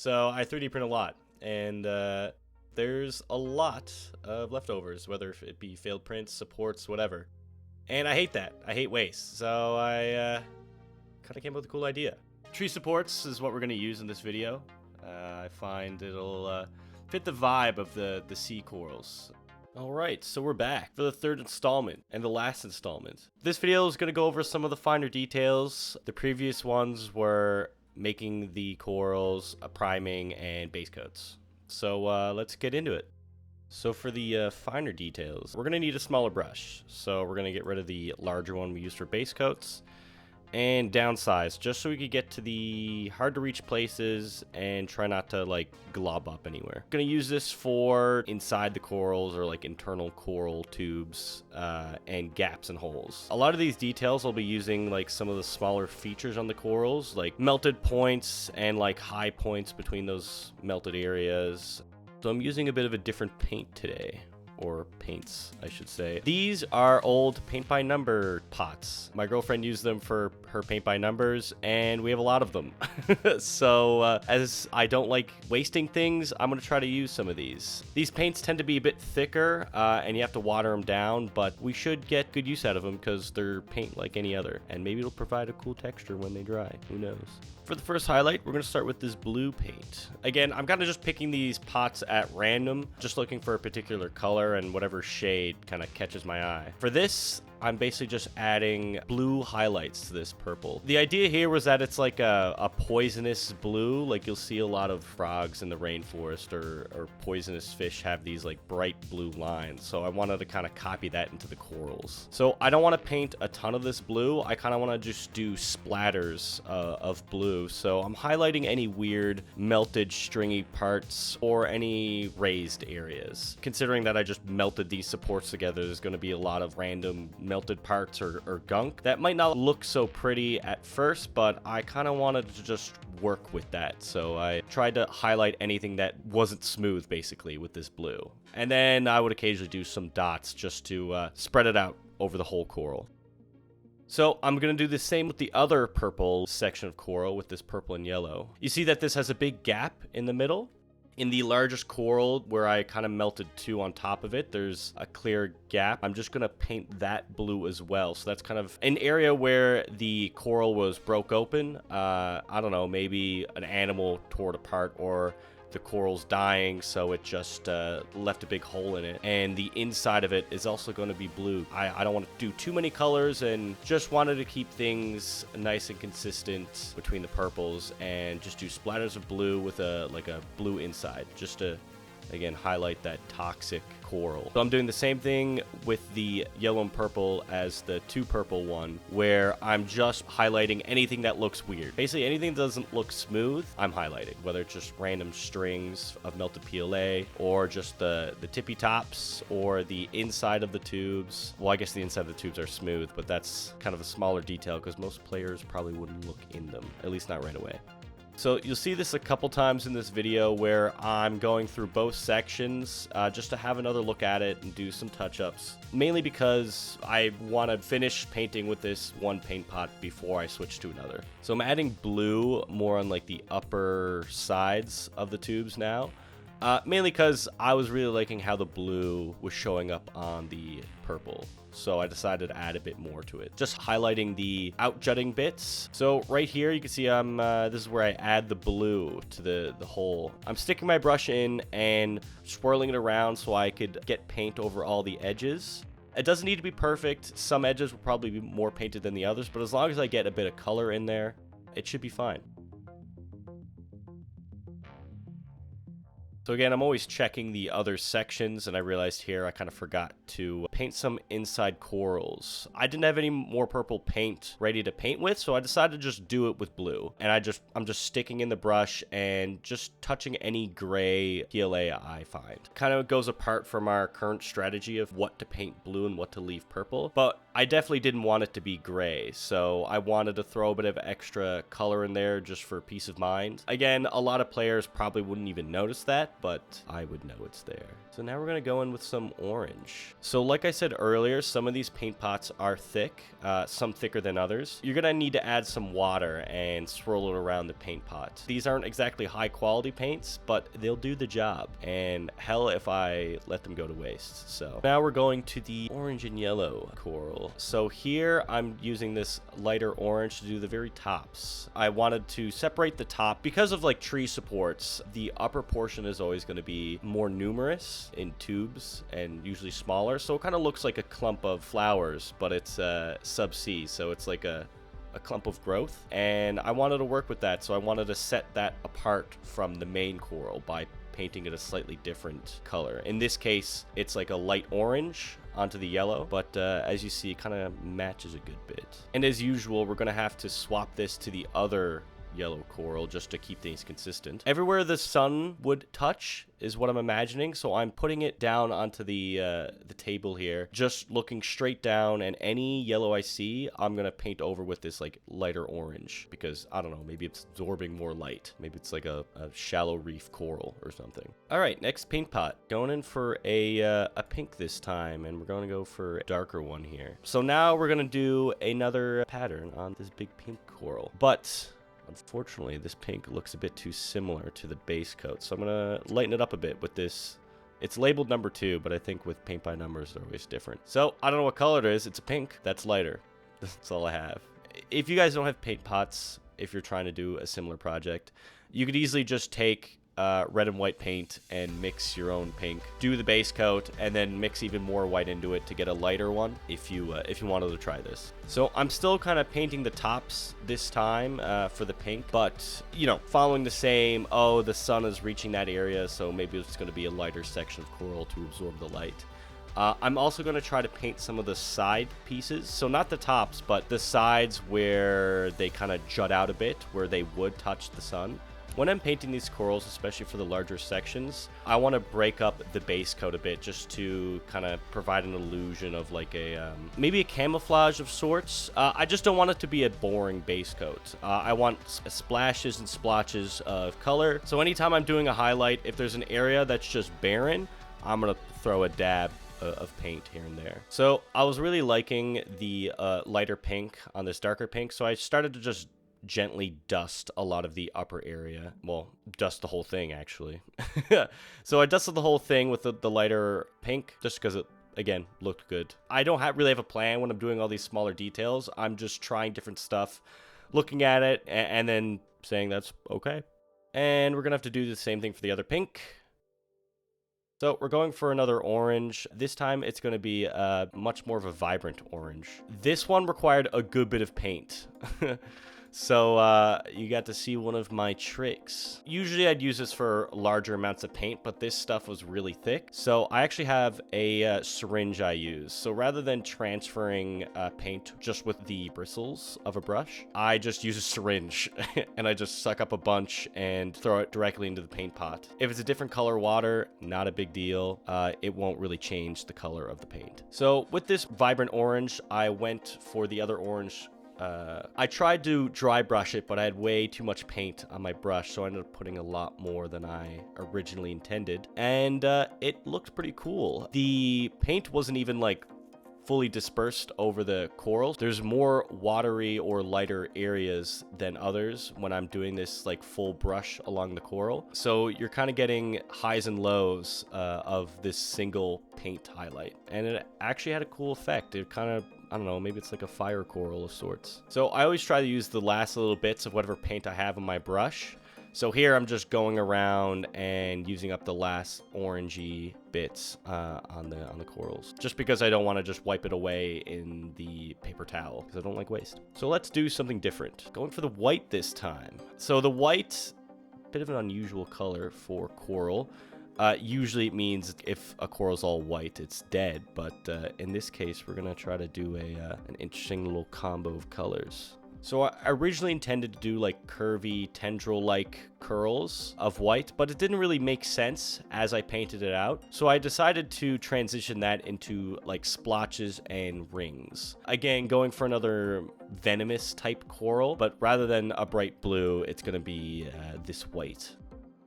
So I 3D print a lot, and there's a lot of leftovers, whether it be failed prints, supports, whatever. And I hate that. I hate waste. So I kind of came up with a cool idea. Tree supports is what we're going to use in this video. I find it'll fit the vibe of the sea corals. Alright, so we're back for the third installment and the last installment. This video is going to go over some of the finer details. The previous ones were making the corals, priming, and base coats. So let's get into it. So for the finer details, we're going to need a smaller brush. So we're going to get rid of the larger one we used for base coats and downsize, just so we could get to the hard to reach places and try not to like glob up anywhere. Gonna use this for inside the corals or like internal coral tubes and gaps and holes. A lot of these details I'll be using like some of the smaller features on the corals, like melted points and like high points between those melted areas. So I'm using a bit of a different paint today. Or paints, I should say. These are old paint by number pots. My girlfriend used them for her paint by numbers, and we have a lot of them. So as I don't like wasting things, I'm gonna try to use some of these. These paints tend to be a bit thicker, and you have to water them down, but we should get good use out of them because they're paint like any other, and maybe it'll provide a cool texture when they dry. Who knows? For the first highlight, we're going to start with this blue paint. Again, I'm kind of just picking these pots at random, just looking for a particular color and whatever shade kind of catches my eye. For this, I'm basically just adding blue highlights to this purple. The idea here was that it's like a poisonous blue, like you'll see a lot of frogs in the rainforest or poisonous fish have these like bright blue lines. So I wanted to kind of copy that into the corals. So I don't want to paint a ton of this blue. I kind of want to just do splatters of blue. So I'm highlighting any weird melted stringy parts or any raised areas. Considering that I just melted these supports together, there's going to be a lot of random melted parts or gunk that might not look so pretty at first, but I kind of wanted to just work with that. So I tried to highlight anything that wasn't smooth basically with this blue. And then I would occasionally do some dots just to spread it out over the whole coral. So I'm going to do the same with the other purple section of coral with this purple and yellow. You see that this has a big gap in the middle? In the largest coral where I kind of melted two on top of it, there's a clear gap. I'm just going to paint that blue as well. So that's kind of an area where the coral was broke open. I don't know, maybe an animal tore it apart or the coral's dying, so it just left a big hole in it. And the inside of it is also going to be blue. I don't want to do too many colors and just wanted to keep things nice and consistent between the purples and just do splatters of blue with a blue inside, just to again highlight that toxic coral. So I'm doing the same thing with the yellow and purple as the two purple one, where I'm just highlighting anything that looks weird. Basically anything that doesn't look smooth, I'm highlighting, whether it's just random strings of melted PLA or just the tippy tops or the inside of the tubes. Well, I guess the inside of the tubes are smooth, but that's kind of a smaller detail because most players probably wouldn't look in them, at least not right away. So you'll see this a couple times in this video where I'm going through both sections just to have another look at it and do some touch-ups. Mainly because I want to finish painting with this one paint pot before I switch to another. So I'm adding blue more on like the upper sides of the tubes now. Mainly because I was really liking how the blue was showing up on the purple. So I decided to add a bit more to it. Just highlighting the out-jutting bits. So right here, you can see this is where I add the blue to the hole. I'm sticking my brush in and swirling it around so I could get paint over all the edges. It doesn't need to be perfect. Some edges will probably be more painted than the others, but as long as I get a bit of color in there, it should be fine. So again, I'm always checking the other sections, and I realized here I kind of forgot to paint some inside corals. I didn't have any more purple paint ready to paint with, so I decided to just do it with blue. And I'm just sticking in the brush and just touching any gray PLA I find. Kind of goes apart from our current strategy of what to paint blue and what to leave purple, but I definitely didn't want it to be gray, so I wanted to throw a bit of extra color in there just for peace of mind. Again, a lot of players probably wouldn't even notice that, but I would know it's there. So now we're going to go in with some orange. So like I said earlier, some of these paint pots are thick, some thicker than others. You're going to need to add some water and swirl it around the paint pot. These aren't exactly high quality paints, but they'll do the job. And hell if I let them go to waste. So now we're going to the orange and yellow coral. So here I'm using this lighter orange to do the very tops. I wanted to separate the top because of like tree supports. The upper portion is always going to be more numerous in tubes and usually smaller, so it kind of looks like a clump of flowers, but it's subsea, so it's like a clump of growth, and I wanted to work with that, so I wanted to set that apart from the main coral by painting it a slightly different color. In this case, it's like a light orange onto the yellow, but as you see, it kind of matches a good bit. And as usual, we're gonna have to swap this to the other yellow coral just to keep things consistent. Everywhere the sun would touch is what I'm imagining, so I'm putting it down onto the table here, just looking straight down, and any yellow I see, I'm gonna paint over with this like lighter orange, because I don't know, maybe it's absorbing more light. Maybe it's like a shallow reef coral or something. All right, next paint pot. Going in for a pink this time, and we're gonna go for a darker one here. So now we're gonna do another pattern on this big pink coral, but unfortunately, this pink looks a bit too similar to the base coat, so I'm going to lighten it up a bit with this. It's labeled number 2, but I think with paint by numbers, they're always different. So, I don't know what color it is. It's a pink. That's lighter. That's all I have. If you guys don't have paint pots, if you're trying to do a similar project, you could easily just take red and white paint and mix your own pink, do the base coat, and then mix even more white into it to get a lighter one if you wanted to try this. So I'm still kind of painting the tops this time for the pink, but you know, following the same, oh, the sun is reaching that area, so maybe it's going to be a lighter section of coral to absorb the light. I'm also going to try to paint some of the side pieces, so not the tops, but the sides where they kind of jut out a bit, where they would touch the sun. When I'm painting these corals, especially for the larger sections, I want to break up the base coat a bit just to kind of provide an illusion of like a, maybe a camouflage of sorts. I just don't want it to be a boring base coat. I want splashes and splotches of color. So anytime I'm doing a highlight, if there's an area that's just barren, I'm going to throw a dab of paint here and there. So I was really liking the lighter pink on this darker pink, so I started to just gently dust a lot of the upper area. Well, dust the whole thing, actually. So I dusted the whole thing with the lighter pink, just because it, again, looked good. I don't really have a plan when I'm doing all these smaller details. I'm just trying different stuff, looking at it, and then saying that's okay. And we're gonna have to do the same thing for the other pink. So we're going for another orange. This time it's going to be much more of a vibrant orange. This one required a good bit of paint. So you got to see one of my tricks. Usually I'd use this for larger amounts of paint, but this stuff was really thick. So I actually have a syringe I use. So rather than transferring paint just with the bristles of a brush, I just use a syringe and I just suck up a bunch and throw it directly into the paint pot. If it's a different color water, not a big deal. It won't really change the color of the paint. So with this vibrant orange, I went for the other orange. I tried to dry brush it, but I had way too much paint on my brush, so I ended up putting a lot more than I originally intended, and it looked pretty cool. The paint wasn't even like fully dispersed over the corals. There's more watery or lighter areas than others when I'm doing this like full brush along the coral. So you're kind of getting highs and lows of this single paint highlight, and it actually had a cool effect. It kind of, I don't know, maybe it's like a fire coral of sorts. So I always try to use the last little bits of whatever paint I have on my brush. So here I'm just going around and using up the last orangey bits on the corals, just because I don't want to just wipe it away in the paper towel, because I don't like waste. So let's do something different. Going for the white this time. So the white, bit of an unusual color for coral. Usually it means if a coral's all white, it's dead. But in this case, we're going to try to do an interesting little combo of colors. So I originally intended to do like curvy tendril-like curls of white, but it didn't really make sense as I painted it out. So I decided to transition that into like splotches and rings. Again, going for another venomous type coral, but rather than a bright blue, it's going to be this white.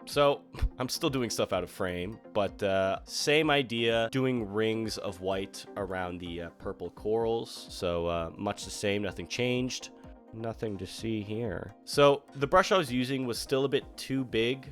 So I'm still doing stuff out of frame, but same idea, doing rings of white around the purple corals. So much the same, nothing changed. Nothing to see here. So the brush I was using was still a bit too big,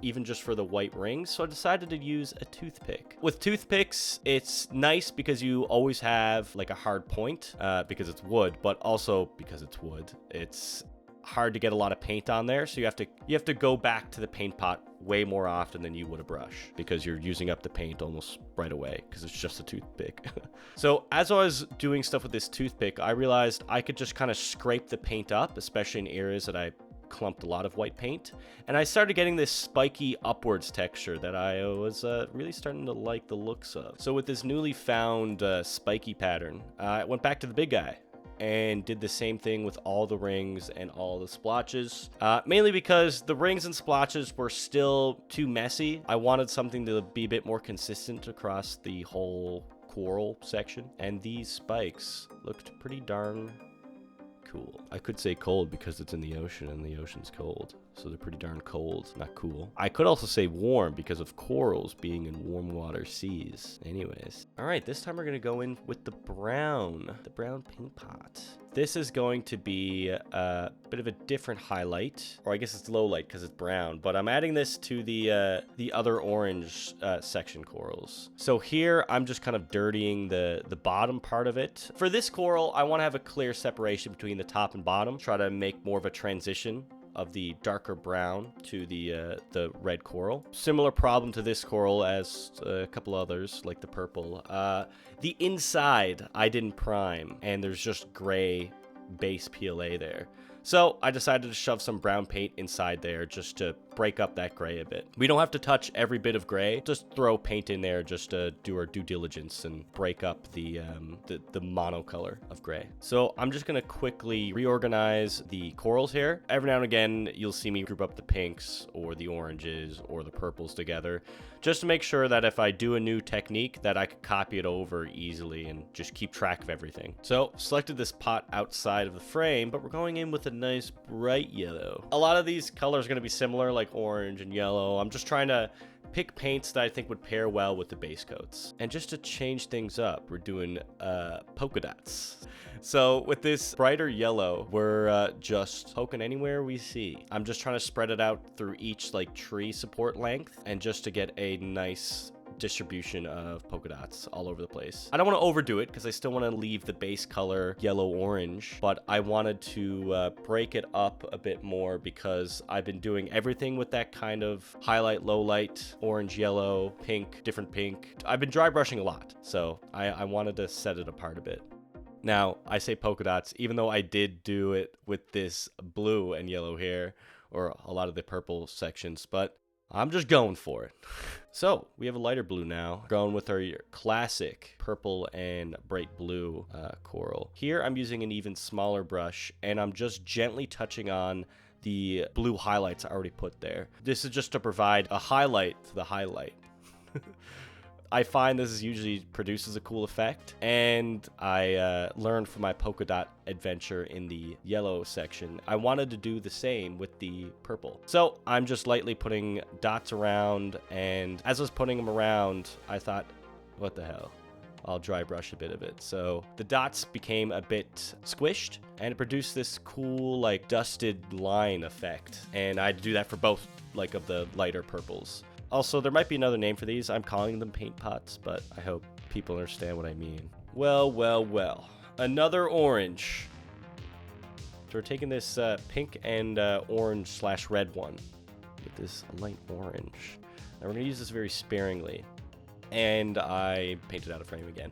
even just for the white rings, so I decided to use a toothpick. With toothpicks, it's nice because you always have like a hard point, because it's wood, but also because it's wood, it's hard to get a lot of paint on there, so you have to go back to the paint pot way more often than you would a brush, because you're using up the paint almost right away because it's just a toothpick. So as I was doing stuff with this toothpick, I realized I could just kind of scrape the paint up, especially in areas that I clumped a lot of white paint, and I started getting this spiky upwards texture that I was really starting to like the looks of. So with this newly found spiky pattern, I went back to the big guy and did the same thing with all the rings and all the splotches, mainly because the rings and splotches were still too messy. I wanted something to be a bit more consistent across the whole coral section, and these spikes looked pretty darn cool. I could say cold because it's in the ocean and the ocean's cold, so they're pretty darn cold, not cool. I could also say warm because of corals being in warm water seas. Anyways, all right, this time we're gonna go in with the brown paint pot. This is going to be a bit of a different highlight, or I guess it's low light because it's brown, but I'm adding this to the other orange section corals. So here I'm just kind of dirtying the bottom part of it. For this coral, I want to have a clear separation between the top and bottom, try to make more of a transition of the darker brown to the red coral. Similar problem to this coral as a couple others, like the purple. The inside I didn't prime, and there's just gray base PLA there. So I decided to shove some brown paint inside there just to break up that gray a bit. We don't have to touch every bit of gray, just throw paint in there just to do our due diligence and break up the monocolor of gray. So I'm just gonna quickly reorganize the corals here. Every now and again, you'll see me group up the pinks or the oranges or the purples together, just to make sure that if I do a new technique that I could copy it over easily and just keep track of everything. So selected this pot outside of the frame, but we're going in with a nice bright yellow. A lot of these colors are going to be similar, like orange and yellow. I'm just trying to pick paints that I think would pair well with the base coats. And just to change things up, we're doing polka dots. So with this brighter yellow, we're just poking anywhere we see. I'm just trying to spread it out through each like tree support length, and just to get a nice distribution of polka dots all over the place. I don't want to overdo it because I still want to leave the base color yellow-orange, but I wanted to break it up a bit more because I've been doing everything with that kind of highlight, low light, orange, yellow, pink, different pink. I've been dry brushing a lot, so I wanted to set it apart a bit. Now, I say polka dots, even though I did do it with this blue and yellow here, or a lot of the purple sections, but I'm just going for it. So we have a lighter blue now, going with our classic purple and bright blue coral. Here I'm using an even smaller brush, and I'm just gently touching on the blue highlights I already put there. This is just to provide a highlight to the highlight. I find this usually produces a cool effect, and I learned from my polka dot adventure in the yellow section. I wanted to do the same with the purple. So I'm just lightly putting dots around, and as I was putting them around, I thought, what the hell? I'll dry brush a bit of it. So the dots became a bit squished, and it produced this cool, like, dusted line effect. And I had to do that for both, like, of the lighter purples. Also, there might be another name for these. I'm calling them paint pots, but I hope people understand what I mean. Well, well, well. Another orange. So we're taking this pink and orange/red one with this light orange. Now we're going to use this very sparingly. And I painted out of frame again.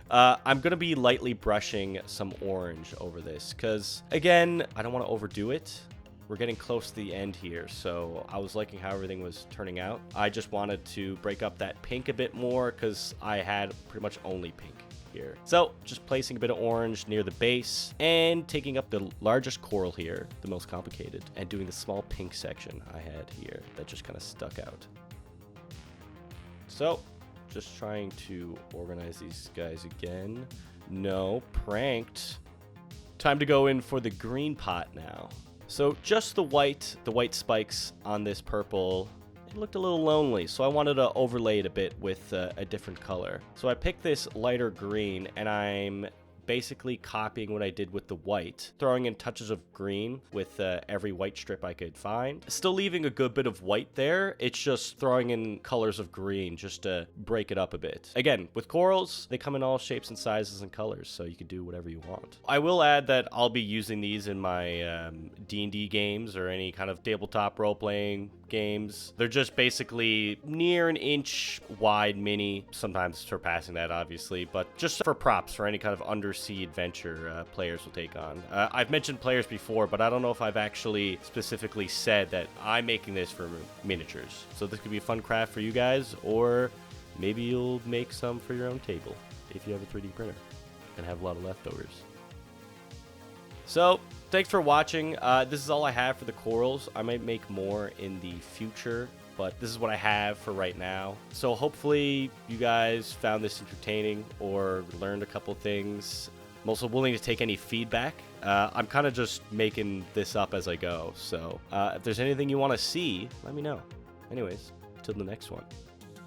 I'm going to be lightly brushing some orange over this because, again, I don't want to overdo it. We're getting close to the end here, so I was liking how everything was turning out. I just wanted to break up that pink a bit more because I had pretty much only pink. here. So just placing a bit of orange near the base and taking up the largest coral here, the most complicated, and doing the small pink section I had here that just kind of stuck out. So just trying to organize these guys again. No, pranked. Time to go in for the green pot now. So just the white spikes on this purple, it looked a little lonely, so I wanted to overlay it a bit with a different color. So I picked this lighter green, and I'm basically copying what I did with the white, throwing in touches of green with every white strip I could find. Still leaving a good bit of white there, it's just throwing in colors of green just to break it up a bit. Again, with corals, they come in all shapes and sizes and colors, so you can do whatever you want. I will add that I'll be using these in my D&D games or any kind of tabletop role-playing games. They're just basically near an inch wide mini, sometimes surpassing that obviously, but just for props for any kind of undersea adventure players will take on. I've mentioned players before, but I don't know if I've actually specifically said that I'm making this for miniatures. So this could be a fun craft for you guys, or maybe you'll make some for your own table if you have a 3D printer and have a lot of leftovers. So, thanks for watching. This is all I have for the corals. I might make more in the future, but this is what I have for right now. So hopefully you guys found this entertaining or learned a couple things. I'm also willing to take any feedback. I'm kind of just making this up as I go. So if there's anything you want to see, let me know. Anyways, till the next one.